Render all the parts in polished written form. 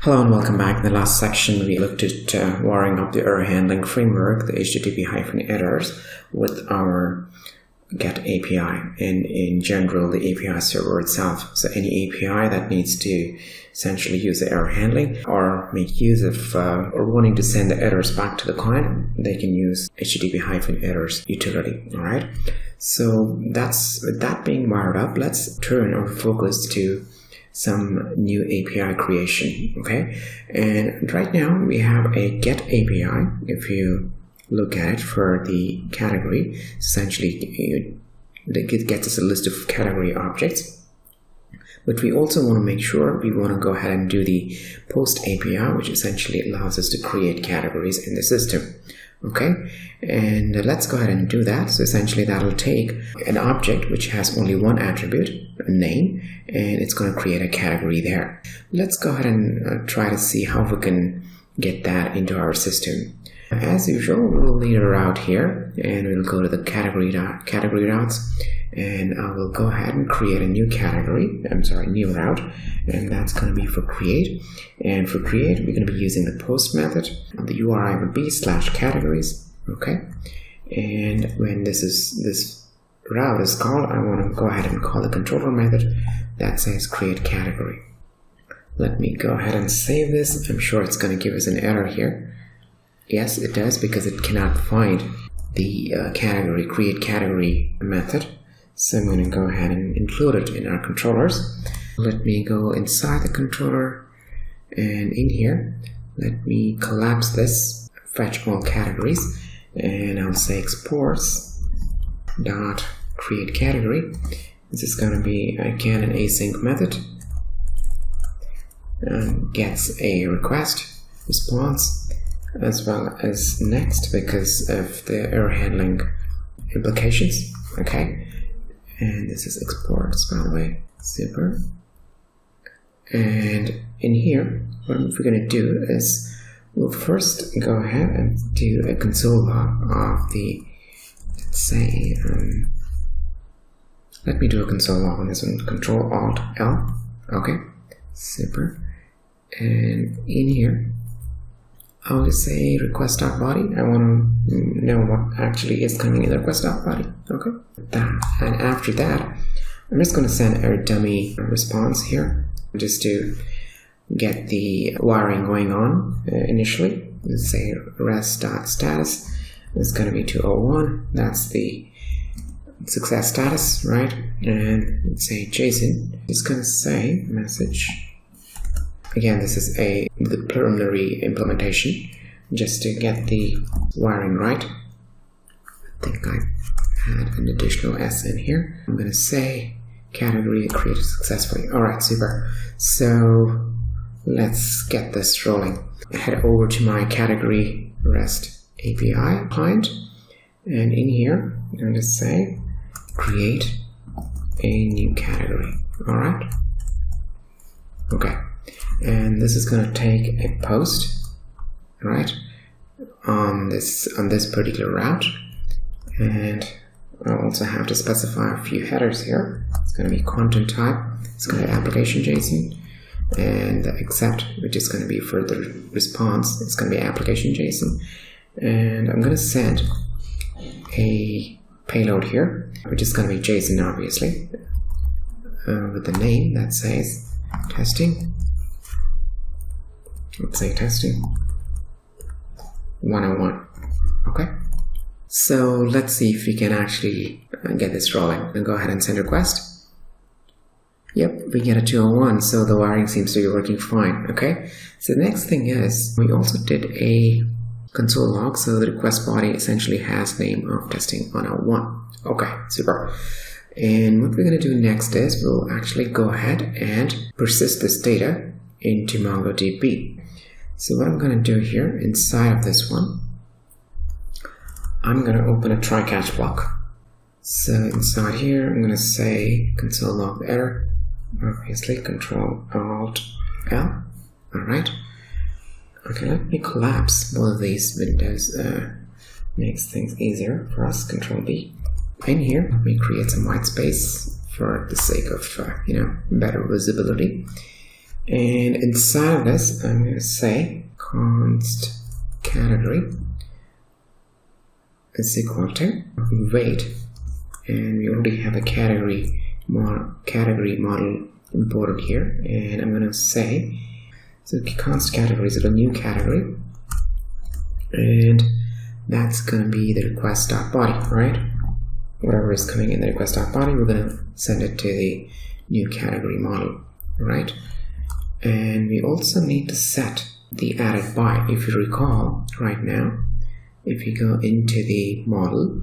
Hello and welcome back. In the last section, we looked at wiring up the error handling framework, the HTTP-headers, with our GET API, and in general, the API server itself. So any API that needs to essentially use the error handling or make use of or wanting to send the errors back to the client, they can use HTTP-headers utility. All right. So with that being wired up, let's turn our focus to some new API creation. Okay, and right now we have a GET API. If you look at it for the category, essentially it gets us a list of category objects, but we also want to make sure we want to go ahead and do the post API, which essentially allows us to create categories in the system. Okay, and let's go ahead and do that. So essentially that'll take an object which has only one attribute, a name, and it's going to create a category there. Let's go ahead and try to see how we can get that into our system. As usual, we'll lead a route here, and we'll go to the category routes, and I will go ahead and create a new new route, and that's going to be for create. And for create, we're going to be using the post method. The URI would be /categories. Okay, and when this route is called, I want to go ahead and call the controller method that says create category. Let me go ahead and save this. I'm sure it's going to give us an error here. Yes, it does, because it cannot find the create category method. So I'm going to go ahead and include it in our controllers. Let me go inside the controller, and in here, let me collapse this, fetch all categories, and I'll say exports dot create category. This is going to be again an async method, and gets a request, response, as well as next because of the error handling implications. Okay, and this is exports, by the way. Super. And in here, what we're going to do is we'll first go ahead and do a console log of the, let's say, let me do a console log on this one. Control-Alt-L. Okay, super. And in here, I'll just say request.body. I want to know what actually is coming in the request.body. Okay, and after that, I'm just going to send a dummy response here just to get the wiring going on initially. Let's say rest.status is going to be 201. That's the success status, right? And let's say JSON is going to say message. Again, this is the preliminary implementation just to get the wiring right. I think I had an additional S in here. I'm going to say category created successfully. All right, super. So let's get this rolling. Head over to my category REST API client, and in here, I'm going to say create a new category. All right. Okay. And this is going to take a post, right, on this particular route, and I also have to specify a few headers here. It's going to be content type, it's going to be application JSON, and the accept, which is going to be for the response, it's going to be application JSON, and I'm going to send a payload here, which is going to be JSON, obviously, with the name that says testing. Let's say testing 101. Okay, so let's see if we can actually get this rolling. And go ahead and send request. Yep, we get a 201, so the wiring seems to be working fine. Okay, so the next thing is we also did a console log, so the request body essentially has name of testing 101. Okay, super. And what we're going to do next is we'll actually go ahead and persist this data into MongoDB. So what I'm going to do here inside of this one, I'm going to open a try-catch block. So inside here, I'm going to say console log error, obviously Control-Alt-L. All right. Okay, let me collapse both of these windows. Makes things easier for us. Control-B. In here, let me create some white space for the sake of better visibility. And inside of this, I'm going to say const category is equal to weight, and we already have a category model imported here, and I'm going to say, so const category is a new category, and that's going to be the request.body, right? Whatever is coming in the request.body, we're going to send it to the new category model, right? And we also need to set the added by. If you recall right now, if you go into the model,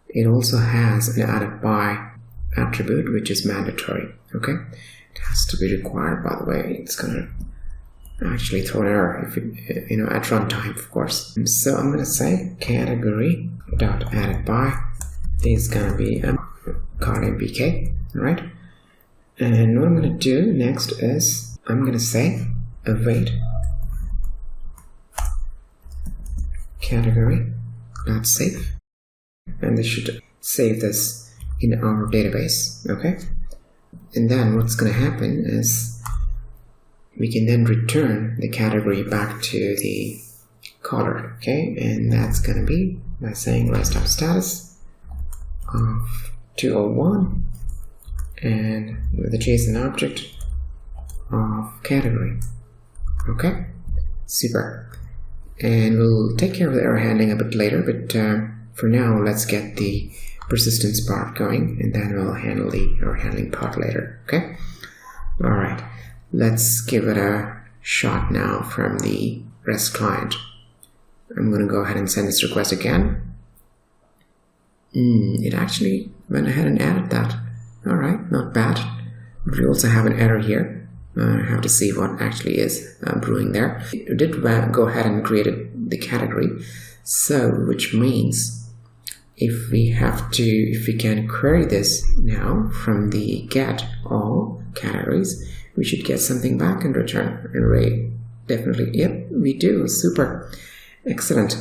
it also has an added by attribute, which is mandatory. Okay, it has to be required. By the way, it's gonna actually throw an error if it, at runtime, of course. So I'm gonna say category dot added by is gonna be card mpk, right? And what I'm gonna do next is I'm gonna say await category dot save, and this should save this in our database. Okay, and then what's going to happen is we can then return the category back to the caller. Okay, and that's going to be by saying rest.status of 201 and with a JSON object of category. Okay, super. And we'll take care of the error handling a bit later, but for now, let's get the persistence part going, and then we'll handle the error handling part later. Okay? All right. Let's give it a shot now from the REST client. I'm going to go ahead and send this request again. It actually went ahead and added that. All right, not bad. But we also have an error here. I have to see what actually is brewing there. It did go ahead and created the category, so which means if we can query this now from the get all categories, we should get something back in return. Array, definitely, yep, we do. Super, excellent.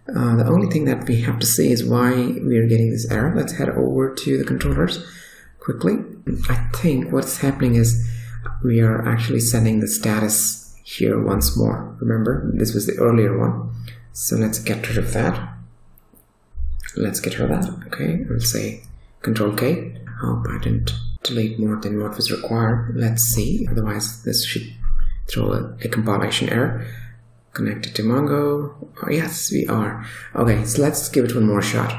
The only thing that we have to see is why we are getting this error. Let's head over to the controllers quickly. I think what's happening is we are actually sending the status here once more. Remember, this was the earlier one. So let's get rid of that. Let's get rid of that. Okay, we'll say Control K. Hope I didn't delete more than what was required. Let's see. Otherwise, this should throw a compilation error. Connected to Mongo. Oh, yes, we are. Okay, so let's give it one more shot.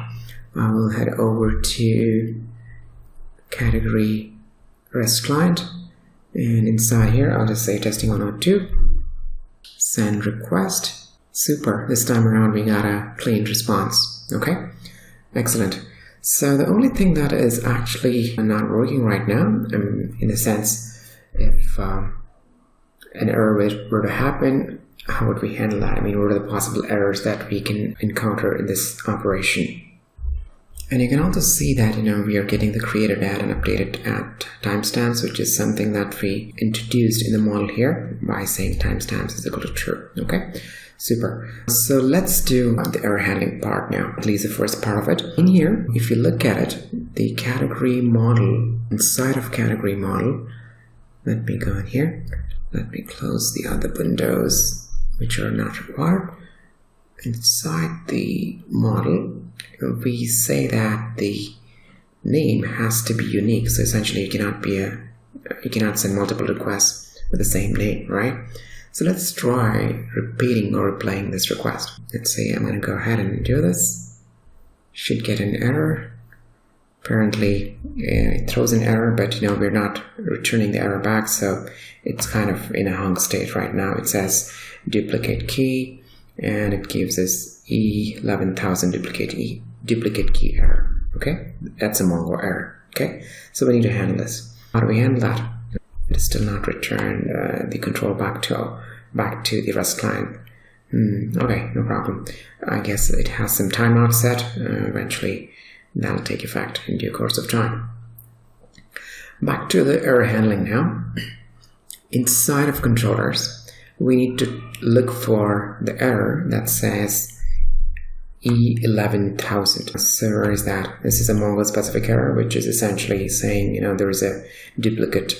We'll head over to category REST client. And inside here, I'll just say testing 102, send request. Super, this time around we got a clean response. Okay, excellent. So the only thing that is actually not working right now, in a sense, if an error were to happen, how would we handle that? I mean, what are the possible errors that we can encounter in this operation? And you can also see that, we are getting the created at and updated at timestamps, which is something that we introduced in the model here by saying timestamps is equal to true. Okay, super. So let's do the error handling part now, at least the first part of it. In here, if you look at it, the category model, inside of category model, let me go in here. Let me close the other windows which are not required. Inside the model, we say that the name has to be unique. So essentially, you cannot send multiple requests with the same name, right? So let's try repeating or replaying this request. Let's say I'm going to go ahead and do this. Should get an error. Apparently, it throws an error, but we're not returning the error back, so it's kind of in a hung state right now. It says duplicate key, and it gives us E11000 duplicate key error. Okay, that's a Mongo error. Okay, so we need to handle this. How do we handle that? It is still not returned the control back to the REST client. Okay, no problem. I guess it has some timeout set. Eventually, that'll take effect in due course of time. Back to the error handling now. Inside of controllers, we need to look for the error that says E11000. So where is that? This is a Mongo specific error, which is essentially saying, there is a duplicate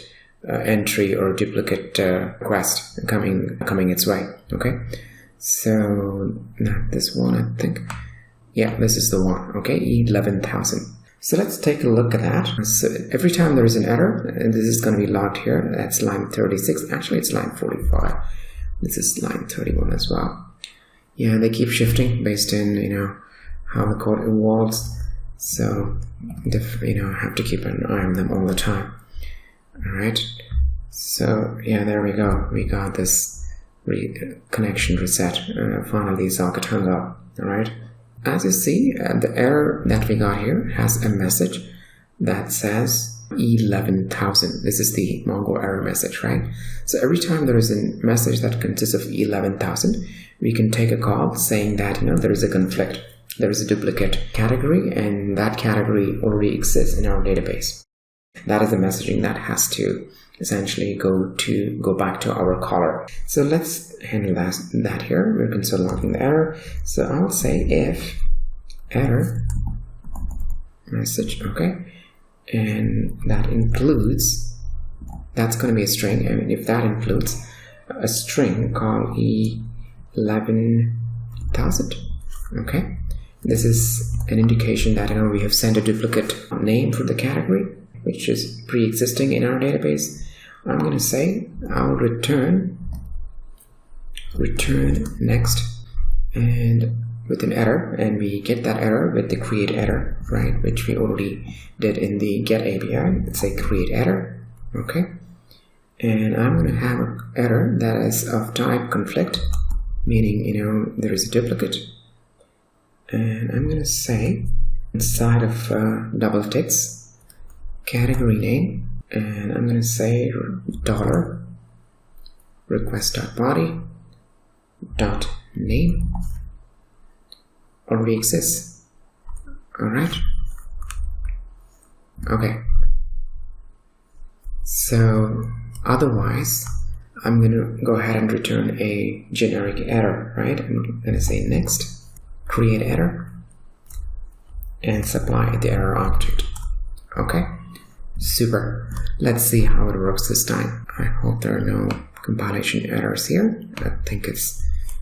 entry or duplicate request coming its way. Okay, so not this one, I think. Yeah, this is the one. Okay, 11,000. So let's take a look at that. So every time there is an error, and this is going to be logged here. That's line 36. Actually, it's line 45. This is line 31 as well. Yeah, they keep shifting based in, how the code evolves. So, have to keep an eye on them all the time. All right. So, yeah, there we go. We got this connection reset. Finally, this all got hung up. All right. As you see, the error that we got here has a message that says 11,000. This is the Mongo error message, right? So every time there is a message that consists of 11,000, we can take a call saying that, there is a conflict. There is a duplicate category, and that category already exists in our database. That is the messaging that has to essentially go back to our caller. So let's handle that here. We're console logging the error. So I'll say if error message, okay, and that includes, that's going to be a string. I mean, if that includes a string called 11,000, okay, this is an indication that we have sent a duplicate name for the category, which is pre-existing in our database. I'm going to say I'll return next, and with an error, and we get that error with the create error, right, which we already did in the get API. Let's say create error, okay, and I'm going to have an error that is of type conflict, meaning there is a duplicate, and I'm going to say inside of double ticks category name, and I'm going to say $request.body .name already exists. Alright. Okay. So otherwise, I'm going to go ahead and return a generic error, right? I'm going to say next, create error, and supply the error object. Okay. Super. Let's see how it works this time. I hope there are no compilation errors here. I think it's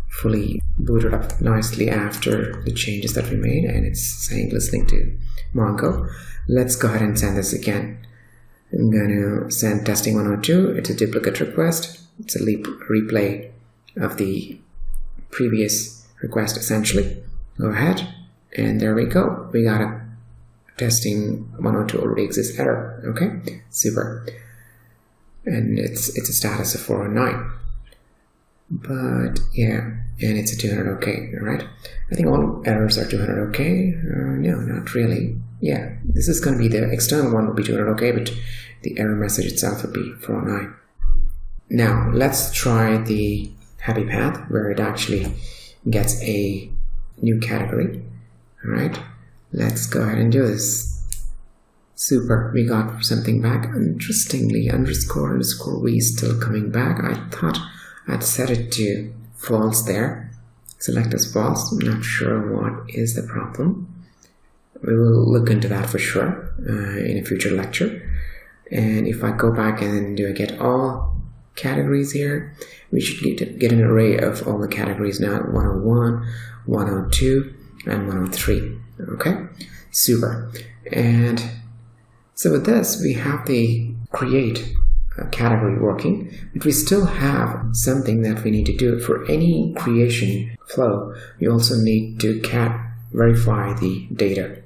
fully booted up nicely after the changes that we made, and it's saying listening to Mongo. Let's go ahead and send this again. I'm going to send testing 102. It's a duplicate request. It's a replay of the previous request essentially. Go ahead, and there we go. We got a testing 102 already exists error. Okay, super. And it's a status of 409. But yeah, and it's a 200 OK, right? I think all errors are 200 OK. No, not really. Yeah, this is going to be the external one will be 200 OK, but the error message itself will be 409. Now let's try the happy path where it actually gets a new category. All right, let's go ahead and do this. Super, we got something back. Interestingly, __we is still coming back. I thought I'd set it to false there. Select as false. I'm not sure what is the problem. We will look into that for sure in a future lecture. And if I go back and do a get all categories here, we should get an array of all the categories now, 101, 102, and 103. Okay, super. And so with this, we have the create category working, but we still have something that we need to do. For any creation flow, we also need to verify the data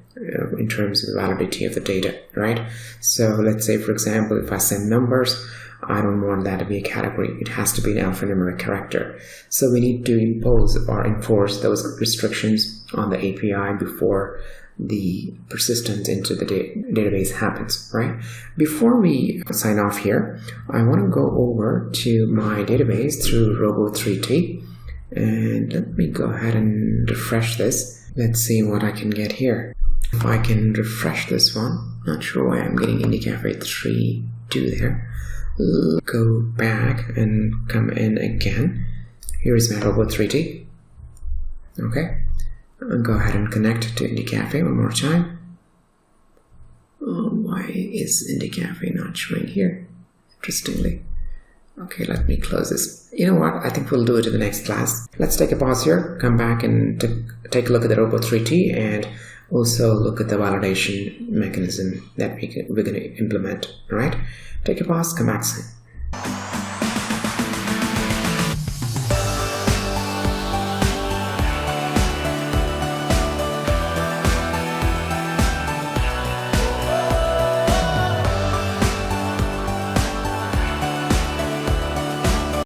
in terms of the validity of the data, right? So let's say, for example, if I send numbers, I don't want that to be a category. It has to be an alphanumeric character. So we need to impose or enforce those restrictions on the API before the persistence into the database happens, right? Before we sign off here, I want to go over to my database through Robo3T, and let me go ahead and refresh this. Let's see what I can get here. If I can refresh this one, not sure why I'm getting IndyCafe 3.2 there. Go back and come in again. Here is my Robo3T. Okay. I'll go ahead and connect to IndyCafe one more time. Oh, why is IndyCafe not showing here? interestingly. Okay, let me close this. You know what? I think we'll do it in the next class. Let's take a pause here, come back and take a look at the Robo3T and also look at the validation mechanism that we're going to implement. All right? Take a pause, come back soon.